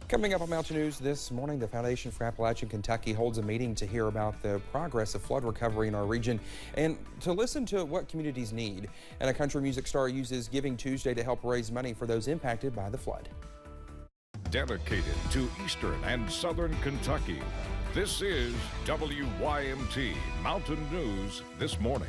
Coming up on Mountain News this morning, the Foundation for Appalachian Kentucky holds a meeting to hear about the progress of flood recovery in our region and to listen to what communities need. And a country music star uses Giving Tuesday to help raise money for those impacted by the flood. Dedicated to Eastern and Southern Kentucky, this is WYMT Mountain News This Morning.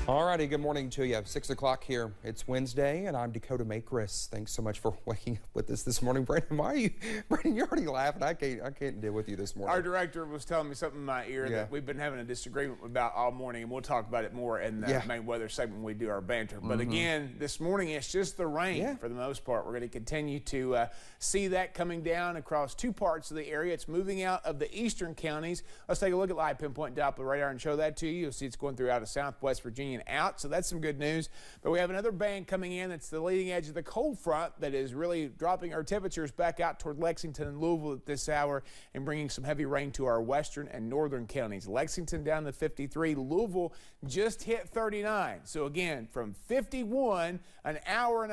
Alrighty, good morning to you. 6 o'clock here. It's Wednesday, and I'm Dakota Makris. Thanks so much for waking up with us this morning. Brandon, why are you? Brandon, you're already laughing. I can't deal with you this morning. Our director was telling me something in my ear that we've been having a disagreement about all morning, and we'll talk about it more in the main weather segment when we do our banter. But again, this morning it's just the rain for the most part. We're going to continue to see that coming down across two parts of the area. It's moving out of the eastern counties. Let's take a look at live pinpoint Doppler radar and show that to you. You'll see it's going through out of southwest Virginia and out, so that's some good news. But we have another band coming in that's the leading edge of the cold front that is really dropping our temperatures back out toward Lexington and Louisville at this hour and bringing some heavy rain to our western and northern counties. Lexington down to 53, Louisville just hit 39. So again, from 51 an hour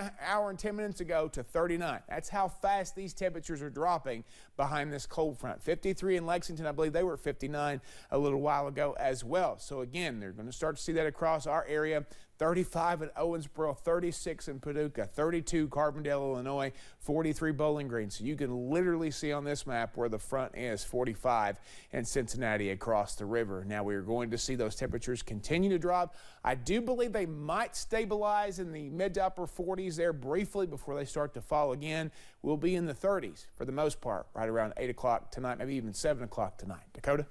and 10 minutes ago to 39. That's how fast these temperatures are dropping behind this cold front. 53 in Lexington, I believe they were at 59 a little while ago as well. So again, they're going to start to see that across our area. 35 in Owensboro, 36 in Paducah, 32 Carbondale, Illinois, 43 Bowling Green. So you can literally see on this map where the front is. 45 in Cincinnati across the river. Now we are going to see those temperatures continue to drop. I do believe they might stabilize in the mid to upper 40s there briefly before they start to fall again. We'll be in the 30s for the most part right around 8 o'clock tonight, maybe even 7 o'clock tonight. Dakota?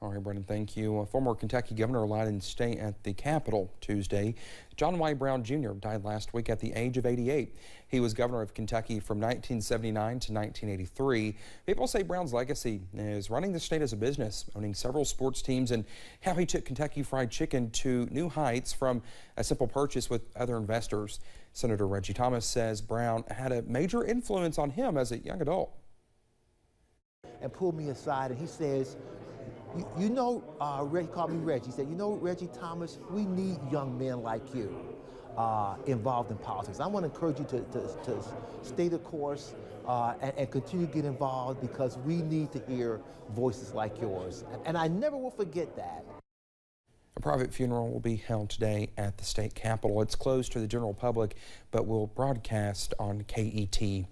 All right, Brendan, thank you. Former Kentucky Governor lied in stay at the Capitol Tuesday. John Y. Brown Jr. died last week at the age of 88. He was governor of Kentucky from 1979 to 1983. People say Brown's legacy is running the state as a business, owning several sports teams, and how he took Kentucky Fried Chicken to new heights from a simple purchase with other investors. Senator Reggie Thomas says Brown had a major influence on him as a young adult. And pulled me aside and he says, he called me Reggie. He said, you know, Reggie Thomas, we need young men like you involved in politics. I want to encourage you to stay the course and continue to get involved because we need to hear voices like yours. And I never will forget that. A private funeral will be held today at the state capitol. It's closed to the general public, but will broadcast on KET.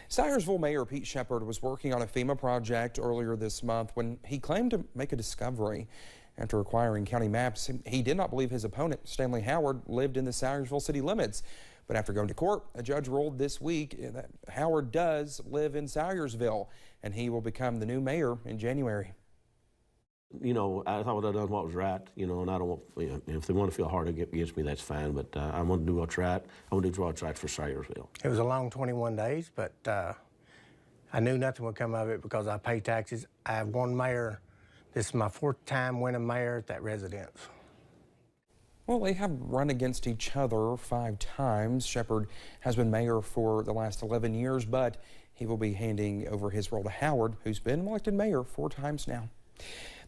Salyersville Mayor Pete Shepard was working on a FEMA project earlier this month when he claimed to make a discovery. After acquiring county maps, he did not believe his opponent, Stanley Howard, lived in the Salyersville city limits. But after going to court, a judge ruled this week that Howard does live in Salyersville, and he will become the new mayor in January. You know, I thought I done what was right, you know, and I don't want, you know, if they want to feel hard against me, that's fine, but I want to do what's right. I want to do what's right for Salyersville. It was a long 21 days, but I knew nothing would come of it because I pay taxes. I have one mayor. This is my 4th time winning mayor at that residence. Well, they have run against each other 5 times. Shepard has been mayor for the last 11 years, but he will be handing over his role to Howard, who's been elected mayor 4 times now.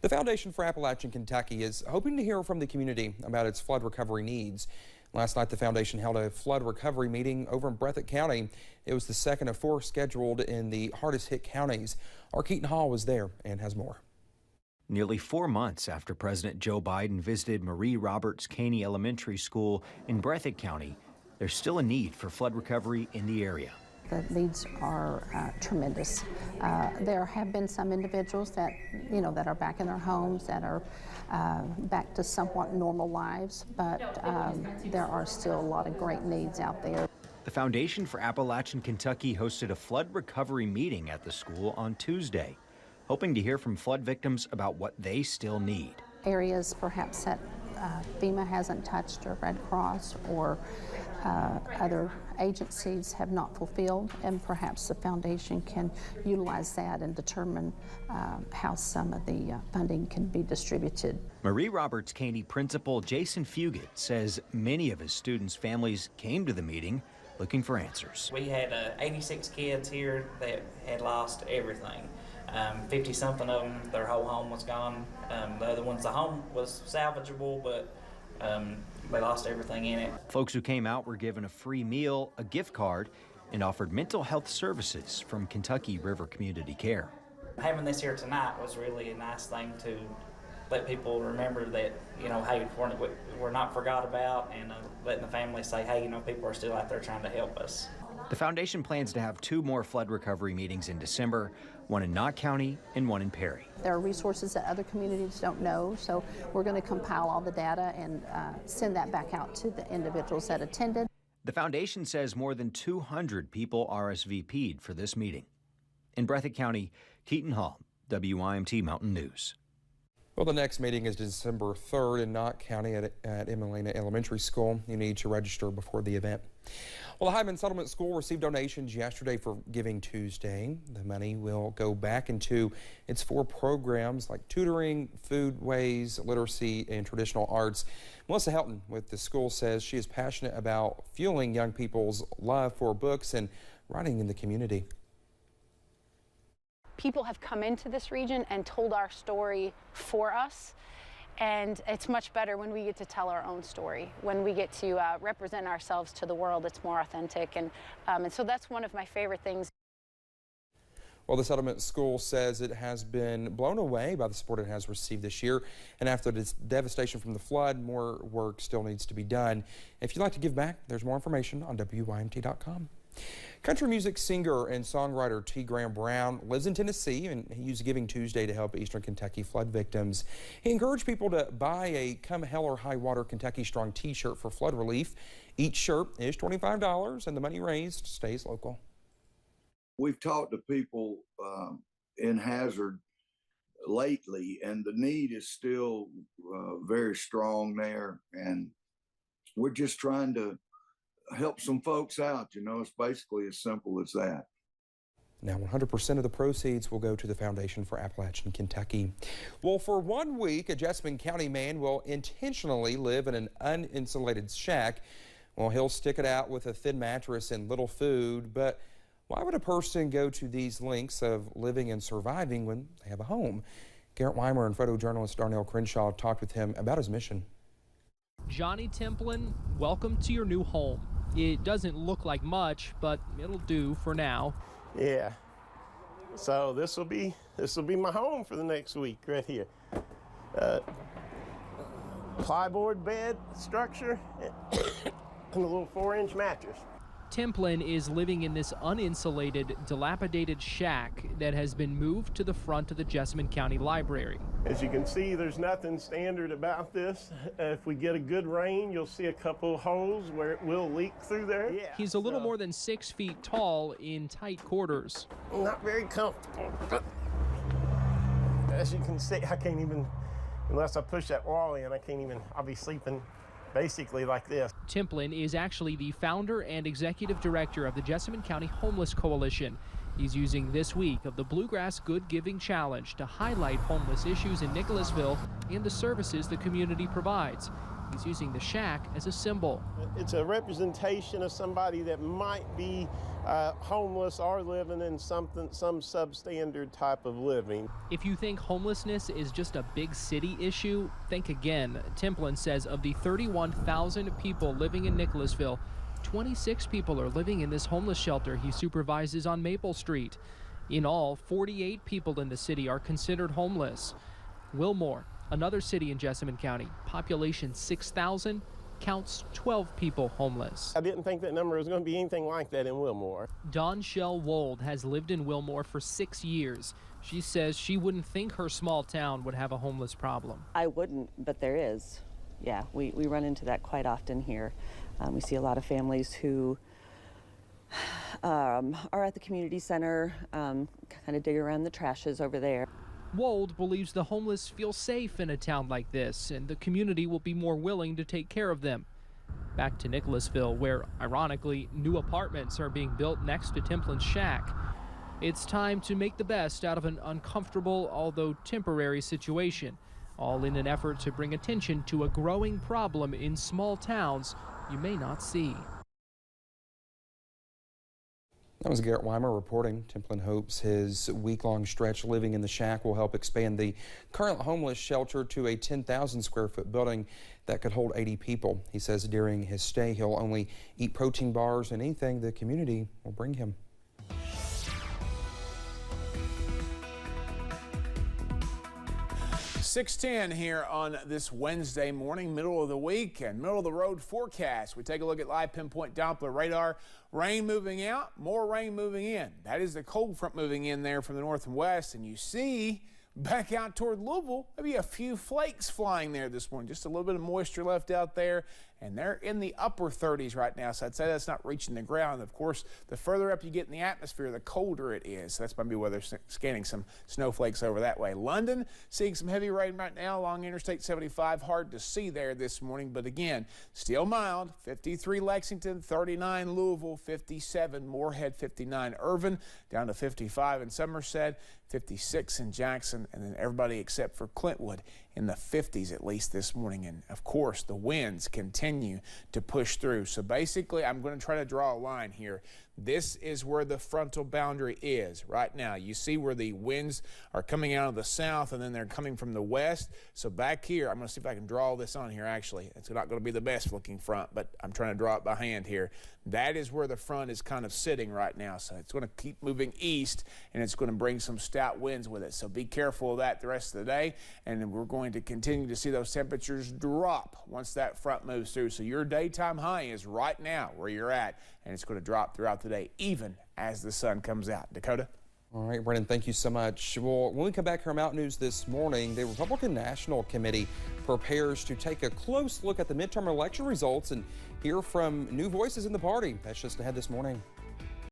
The Foundation for Appalachian Kentucky is hoping to hear from the community about its flood recovery needs. Last night, the foundation held a flood recovery meeting over in Breathitt County. It was the second of 4 scheduled in the hardest hit counties. Our Keaton Hall was there and has more. Nearly 4 months after President Joe Biden visited Marie Roberts Caney Elementary School in Breathitt County, there's still a need for flood recovery in the area. The needs are tremendous. There have been some individuals that, that are back in their homes, that are back to somewhat normal lives, but there are still a lot of great needs out there. The Foundation for Appalachian Kentucky hosted a flood recovery meeting at the school on Tuesday, hoping to hear from flood victims about what they still need. Areas perhaps that FEMA hasn't touched, or Red Cross or other agencies have not fulfilled, and perhaps the foundation can utilize that and determine how some of the funding can be distributed. Marie Roberts Caney principal Jason Fugit says many of his students' families came to the meeting looking for answers. We had 86 kids here that had lost everything. 50-something of them, their whole home was gone. The other ones, the home was salvageable, but they lost everything in it. Folks who came out were given a free meal, a gift card, and offered mental health services from Kentucky River Community Care. Having this here tonight was really a nice thing to let people remember that, you know, hey, we're not forgot about, and letting the family say, hey, you know, people are still out there trying to help us. The foundation plans to have 2 more flood recovery meetings in December, one in Knott County and one in Perry. There are resources that other communities don't know, so we're going to compile all the data and send that back out to the individuals that attended. The foundation says more than 200 people RSVP'd for this meeting. In Breathitt County, Keaton Hall, WYMT Mountain News. Well, the next meeting is December 3rd in Knott County at Emelina Elementary School. You need to register before the event. Well, the Hyman Settlement School received donations yesterday for Giving Tuesday. The money will go back into its 4 programs like tutoring, foodways, literacy, and traditional arts. Melissa Helton with the school says she is passionate about fueling young people's love for books and writing in the community. People have come into this region and told our story for us, and it's much better when we get to tell our own story, when we get to represent ourselves to the world. It's more authentic, and so that's one of my favorite things. Well, the settlement school says it has been blown away by the support it has received this year, and after this devastation from the flood, more work still needs to be done. If you'd like to give back, there's more information on WYMT.com. Country music singer and songwriter T. Graham Brown lives in Tennessee, and he used Giving Tuesday to help Eastern Kentucky flood victims. He encouraged people to buy a Come Hell or High Water Kentucky Strong t-shirt for flood relief. Each shirt is $25, and the money raised stays local. We've talked to people in Hazard lately, and the need is still very strong there, and we're just trying to help some folks out. You know, it's basically as simple as that. Now 100% of the proceeds will go to the Foundation for Appalachian Kentucky. Well, for 1 week, a Jessamine County man will intentionally live in an uninsulated shack. Well, he'll stick it out with a thin mattress and little food, but why would a person go to these lengths of living and surviving when they have a home? Garrett Weimer and photojournalist Darnell Crenshaw talked with him about his mission. Johnny Templin, welcome to your new home. It doesn't look like much, but it'll do for now. Yeah. So this will be my home for the next week right here. Plyboard bed structure and a little 4-inch mattress. Templin is living in this uninsulated, dilapidated shack that has been moved to the front of the Jessamine County Library. As you can see, there's nothing standard about this. If we get a good rain, you'll see a couple holes where it will leak through there. Yeah, he's a little more than 6 feet tall in tight quarters. Not very comfortable. As you can see, I can't even, unless I push that wall in, I'll be sleeping basically like this. Templin is actually the founder and executive director of the Jessamine County Homeless Coalition. He's using this week of the Bluegrass Good Giving Challenge to highlight homeless issues in Nicholasville and the services the community provides. He's using the shack as a symbol. It's a representation of somebody that might be homeless or living in some substandard type of living. If you think homelessness is just a big city issue, think again. Templin says of the 31,000 people living in Nicholasville, 26 people are living in this homeless shelter he supervises on Maple Street. In all, 48 people in the city are considered homeless. Wilmore, another city in Jessamine County, population 6,000, counts 12 people homeless. I didn't think that number was going to be anything like that in Wilmore. Dawn Shell Wold has lived in Wilmore for 6 years. She says she wouldn't think her small town would have a homeless problem. I wouldn't, but there is. Yeah, we run into that quite often here. We see a lot of families who are at the community center, kind of dig around the trashes over there. Wold believes the homeless feel safe in a town like this, and the community will be more willing to take care of them. Back to Nicholasville, where, ironically, new apartments are being built next to Templin's shack. It's time to make the best out of an uncomfortable, although temporary situation, all in an effort to bring attention to a growing problem in small towns you may not see. That was Garrett Weimer reporting. Templin hopes his week-long stretch living in the shack will help expand the current homeless shelter to a 10,000 square foot building that could hold 80 people. He says during his stay, he'll only eat protein bars and anything the community will bring him. .610 here on this Wednesday morning, middle of the week and middle of the road forecast. We take a look at live pinpoint Doppler radar. Rain moving out, more rain moving in. That is the cold front moving in there from the north and west. And you see back out toward Louisville, maybe a few flakes flying there this morning. Just a little bit of moisture left out there. And they're in the upper 30s right now, so I'd say that's not reaching the ground. Of course, the further up you get in the atmosphere, the colder it is. So that's maybe why they're scanning some snowflakes over that way. London, seeing some heavy rain right now along Interstate 75. Hard to see there this morning, but again, still mild. 53 Lexington, 39 Louisville, 57 Moorhead, 59 Irvin, down to 55 in Somerset, 56 in Jackson, and then everybody except for Clintwood in the 50s at least this morning. And of course, the winds continue to push through. So basically, I'm going to try to draw a line here. This is where the frontal boundary is right now. You see where the winds are coming out of the south and then they're coming from the west. So back here, I'm going to see if I can draw this on here actually. It's not going to be the best looking front, but I'm trying to draw it by hand here. That is where the front is kind of sitting right now. So it's going to keep moving east and it's going to bring some stout winds with it. So be careful of that the rest of the day. And then we're going to continue to see those temperatures drop once that front moves through. So your daytime high is right now where you're at, and it's going to drop throughout the day, even as the sun comes out. Dakota? All right, Brennan, thank you so much. Well, when we come back here on Mountain News this morning, the Republican National Committee prepares to take a close look at the midterm election results and hear from new voices in the party. That's just ahead this morning.